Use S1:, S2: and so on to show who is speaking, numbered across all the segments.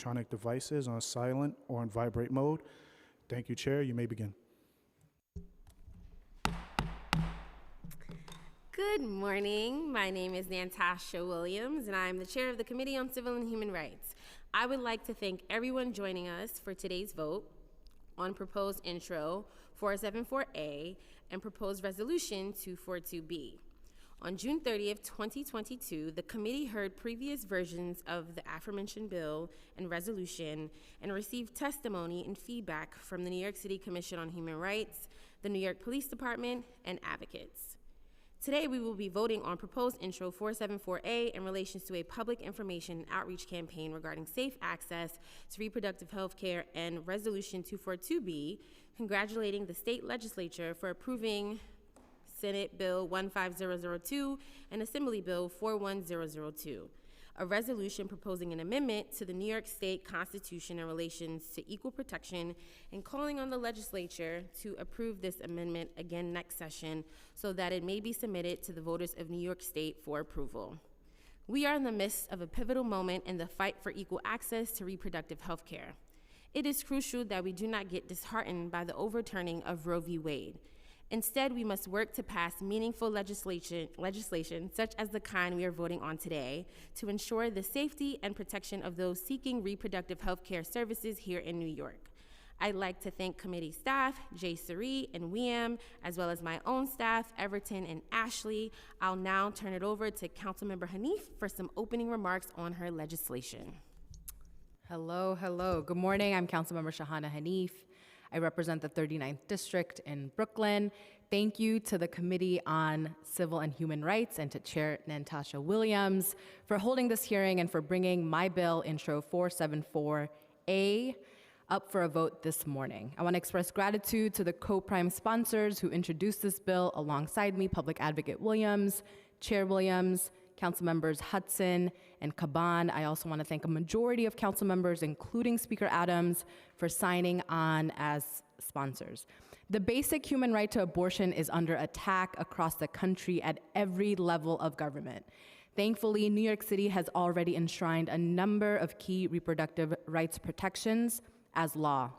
S1: electronic devices on silent or on vibrate mode. Thank you, Chair. You may begin.
S2: Good morning. My name is Natasha Williams, and I'm the chair of the Committee on Civil and Human Rights. I would like to thank everyone joining us for today's vote on proposed intro 474A and proposed resolution 242B. On June 30th, 2022, the committee heard previous versions of the aforementioned bill and resolution and received testimony and feedback from the New York City Commission on Human Rights, the New York Police Department, and advocates. Today, we will be voting on proposed intro 474A in relation to a public information outreach campaign regarding safe access to reproductive health care and resolution 242B, congratulating the state legislature for approving Senate Bill 15002 and Assembly Bill 41002, a resolution proposing an amendment to the New York State Constitution in relation to equal protection and calling on the legislature to approve this amendment again next session so that it may be submitted to the voters of New York State for approval. We are in the midst of a pivotal moment in the fight for equal access to reproductive health care. It is crucial that we do not get disheartened by the overturning of Roe v. Wade. Instead, we must work to pass meaningful legislation such as the kind we are voting on today to ensure the safety and protection of those seeking reproductive health care services here in New York. I'd like to thank committee staff, Jay Suri and Wiam, as well as my own staff, Everton and Ashley. I'll now turn it over to Councilmember Hanif for some opening remarks on her legislation.
S3: Hello. Good morning. I'm Councilmember Shahana Hanif. I represent the 39th District in Brooklyn. Thank you to the Committee on Civil and Human Rights and to Chair Natasha Williams for holding this hearing and for bringing my bill, Intro 474A, up for a vote this morning. I want to express gratitude to the co-prime sponsors who introduced this bill alongside me, Public Advocate Williams, Chair Williams, Council members Hudson and Caban. I also want to thank a majority of council members, including Speaker Adams, for signing on as sponsors. The basic human right to abortion is under attack across the country at every level of government. Thankfully, New York City has already enshrined a number of key reproductive rights protections as law.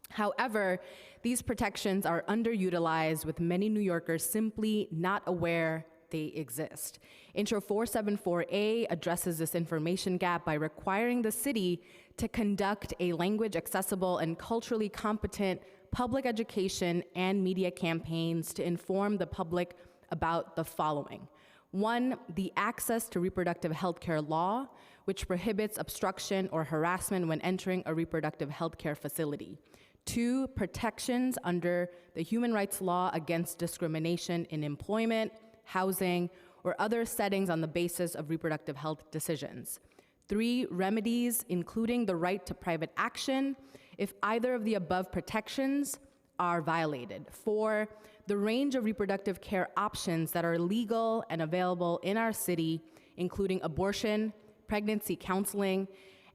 S3: However, these protections are underutilized, with many New Yorkers simply not aware they exist. Intro 474A addresses this information gap by requiring the city to conduct a language accessible and culturally competent public education and media campaigns to inform the public about the following. 1, the access to reproductive health care law, which prohibits obstruction or harassment when entering a reproductive health care facility. 2, protections under the human rights law against discrimination in employment, housing, or other settings on the basis of reproductive health decisions. 3, remedies, including the right to private action if either of the above protections are violated. 4, the range of reproductive care options that are legal and available in our city, including abortion, pregnancy counseling,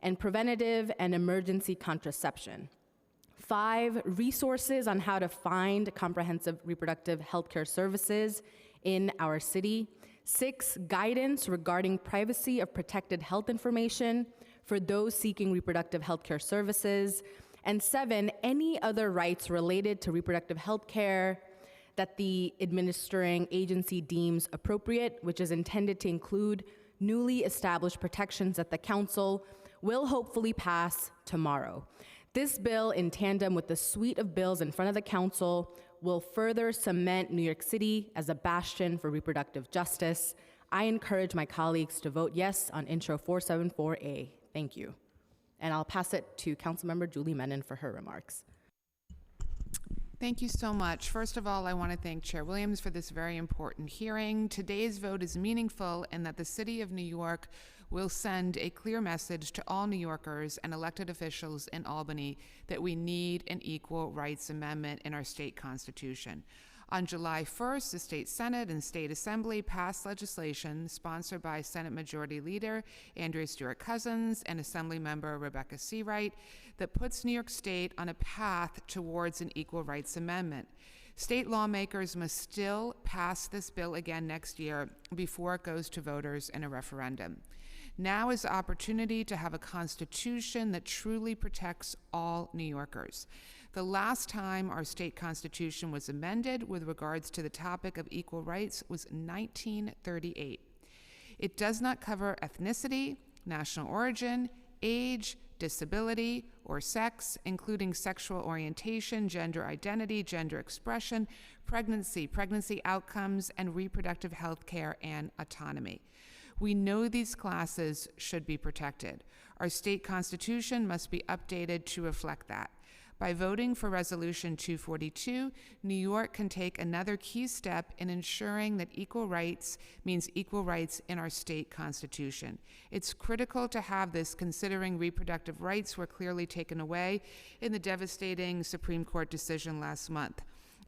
S3: and preventative and emergency contraception. 5, resources on how to find comprehensive reproductive health care services in our city. 6, guidance regarding privacy of protected health information for those seeking reproductive health care services. And 7, any other rights related to reproductive health care that the administering agency deems appropriate, which is intended to include newly established protections that the council will hopefully pass tomorrow. This bill, in tandem with the suite of bills in front of the council, will further cement New York City as a bastion for reproductive justice. I encourage my colleagues to vote yes on Intro 474A. Thank you. And I'll pass it to Councilmember Julie Menin for her remarks.
S4: Thank you so much. First of all, I want to thank Chair Williams for this very important hearing. Today's vote is meaningful in that the City of New York will send a clear message to all New Yorkers and elected officials in Albany that we need an equal rights amendment in our state constitution. On July 1st, the State Senate and State Assembly passed legislation sponsored by Senate Majority Leader Andrea Stewart-Cousins and Assembly Member Rebecca Seawright that puts New York State on a path towards an equal rights amendment. State lawmakers must still pass this bill again next year before it goes to voters in a referendum. Now is the opportunity to have a constitution that truly protects all New Yorkers. The last time our state constitution was amended with regards to the topic of equal rights was 1938. It does not cover ethnicity, national origin, age, disability, or sex, including sexual orientation, gender identity, gender expression, pregnancy outcomes, and reproductive health care and autonomy. We know these classes should be protected. Our state constitution must be updated to reflect that. By voting for Resolution 242, New York can take another key step in ensuring that equal rights means equal rights in our state constitution. It's critical to have this, considering reproductive rights were clearly taken away in the devastating Supreme Court decision last month.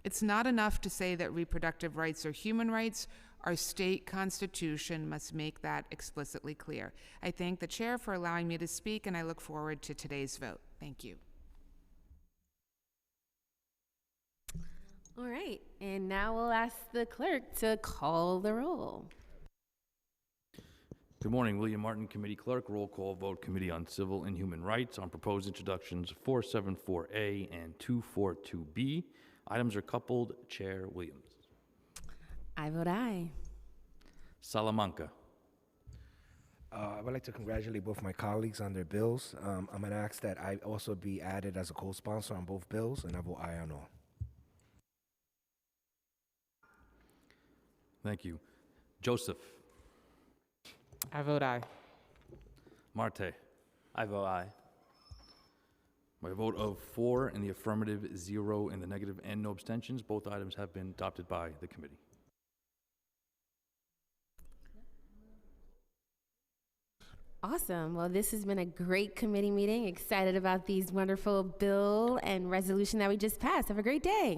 S4: It's not enough to say that reproductive rights are human rights. Our state constitution must make that explicitly clear. I thank the chair for allowing me to speak, and I look forward to today's vote. Thank you.
S2: All right, and now we'll ask the clerk to call the roll.
S5: Good morning, William Martin, Committee Clerk. Roll call vote, Committee on Civil and Human Rights on proposed introductions 474A and 242B. Items are coupled. Chair Williams.
S2: I vote aye.
S5: Salamanca.
S6: I would like to congratulate both my colleagues on their bills. I'm going to ask that I also be added as a co-sponsor on both bills, and I vote aye on all.
S5: Thank you. Joseph.
S7: I vote aye.
S5: Marte.
S8: I vote aye.
S5: By a vote of 4 in the affirmative, 0 in the negative, and no abstentions, both items have been adopted by the committee.
S2: Awesome. Well, this has been a great committee meeting. Excited about these wonderful bill and resolution that we just passed. Have a great day.